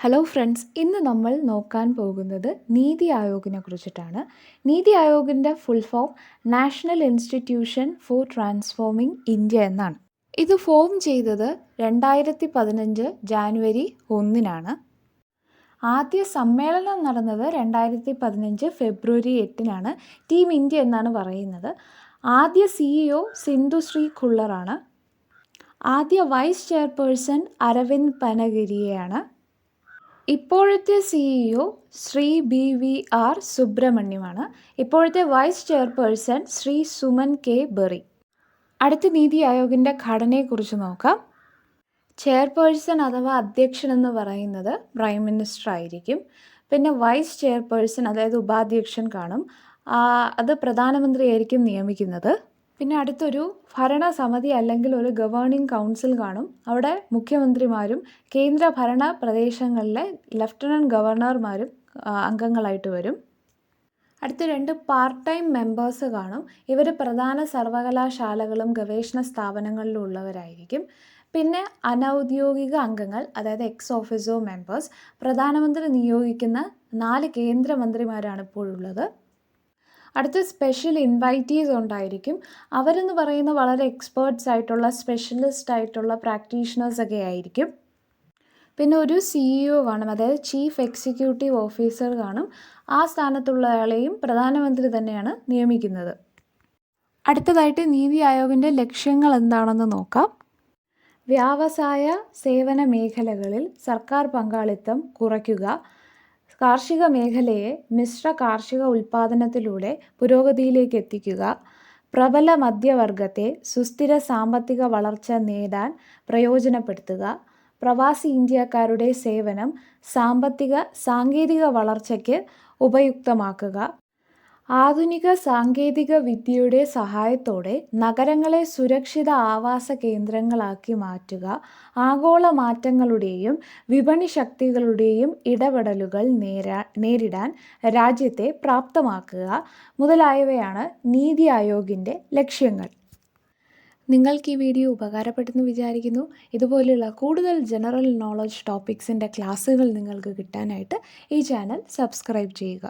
Hello friends, ഇന്ന് നമ്മൾ നോക്കാൻ പോകുന്നത് നീതി ആയോഗിനെ കുറിച്ചിട്ടാണ്. നീതി ആയോഗിൻ്റെ full form national institution for transforming India എന്നാണ്. ഇത് ഫോം ചെയ്തത് 2015 ജാനുവരി 1-നാണ്. ആദ്യ സമ്മേളനം നടന്നത് 2015 ഫെബ്രുവരി 8-നാണ്. ടീം ഇന്ത്യ എന്നാണ് പറയുന്നത്. ആദ്യ CEO സിന്ധുശ്രീ ഖുള്ളറാണ്. ആദ്യ വൈസ് ചെയർപേഴ്സൺ അരവിന്ദ് പനഗിരിയെയാണ്. ഇപ്പോഴത്തെ CEO ശ്രീ BVR സുബ്രഹ്മണ്യമാണ്. ഇപ്പോഴത്തെ vice chairperson Shri Suman K Bery. അടുത്ത നീതി ആയോഗിൻ്റെ ഘടനയെക്കുറിച്ച് നോക്കാം. ചെയർപേഴ്സൺ അഥവാ അധ്യക്ഷൻ എന്ന് പറയുന്നത് പ്രൈം മിനിസ്റ്റർ ആയിരിക്കും. പിന്നെ വൈസ് ചെയർപേഴ്സൺ അതായത് ഉപാധ്യക്ഷൻ കാണും. അത് പ്രധാനമന്ത്രിയായിരിക്കും നിയമിക്കുന്നത്. പിന്നെ അടുത്തൊരു ഭരണസമിതി അല്ലെങ്കിൽ ഒരു ഗവേണിംഗ് കൗൺസിൽ കാണും. അവിടെ മുഖ്യമന്ത്രിമാരും കേന്ദ്ര ഭരണ പ്രദേശങ്ങളിലെ ലഫ്റ്റനൻറ്റ് ഗവർണർമാരും അംഗങ്ങളായിട്ട് വരും. അടുത്ത 2 പാർട്ട് ടൈം മെമ്പേഴ്സ് കാണും. ഇവർ പ്രധാന സർവകലാശാലകളും ഗവേഷണ സ്ഥാപനങ്ങളിലും ഉള്ളവരായിരിക്കും. പിന്നെ അനൗദ്യോഗിക അംഗങ്ങൾ അതായത് എക്സ് ഓഫീസോ മെമ്പേഴ്സ്. പ്രധാനമന്ത്രി നിയോഗിക്കുന്ന 4 കേന്ദ്രമന്ത്രിമാരാണ് ഇപ്പോഴുള്ളത്. അടുത്ത സ്പെഷ്യൽ ഇൻവൈറ്റീസ് ഉണ്ടായിരിക്കും. അവരെന്ന് പറയുന്ന വളരെ എക്സ്പേർട്സ് ആയിട്ടുള്ള സ്പെഷ്യലിസ്റ്റ് ആയിട്ടുള്ള പ്രാക്ടീഷണേഴ്സൊക്കെ ആയിരിക്കും. പിന്നെ ഒരു CEO കാണും, അതായത് ചീഫ് എക്സിക്യൂട്ടീവ് ഓഫീസർ കാണും. ആ സ്ഥാനത്തുള്ള ആളെയും പ്രധാനമന്ത്രി തന്നെയാണ് നിയമിക്കുന്നത്. അടുത്തതായിട്ട് നീതി ആയോഗിൻ്റെ ലക്ഷ്യങ്ങൾ എന്താണെന്ന് നോക്കാം. വ്യാവസായ സേവന മേഖലകളിൽ സർക്കാർ പങ്കാളിത്തം കുറയ്ക്കുക, കാർഷിക മേഖലയെ മിശ്ര കാർഷിക ഉൽപ്പാദനത്തിലൂടെ പുരോഗതിയിലേക്ക് എത്തിക്കുക, പ്രബല മധ്യവർഗത്തെ സുസ്ഥിര സാമ്പത്തിക വളർച്ച നേടാൻ പ്രയോജനപ്പെടുത്തുക, പ്രവാസി ഇന്ത്യക്കാരുടെ സേവനം സാങ്കേതിക വളർച്ചയ്ക്ക് ഉപയുക്തമാക്കുക, ആധുനിക സാങ്കേതിക വിദ്യയുടെ സഹായത്തോടെ നഗരങ്ങളെ സുരക്ഷിത ആവാസ കേന്ദ്രങ്ങളാക്കി മാറ്റുക, ആഗോള മാറ്റങ്ങളുടെയും വിപണി ശക്തികളുടെയും ഇടപെടലുകൾ നേരിടാൻ രാജ്യത്തെ പ്രാപ്തമാക്കുക മുതലായവയാണ് നീതി ആയോഗിൻ്റെ ലക്ഷ്യങ്ങൾ. നിങ്ങൾക്ക് ഈ വീഡിയോ ഉപകാരപ്പെട്ടെന്ന് വിചാരിക്കുന്നു. ഇതുപോലെയുള്ള കൂടുതൽ ജനറൽ നോളജ് ടോപ്പിക്സിൻ്റെ ക്ലാസ്സുകൾ നിങ്ങൾക്ക് കിട്ടാനായിട്ട് ഈ ചാനൽ സബ്സ്ക്രൈബ് ചെയ്യുക.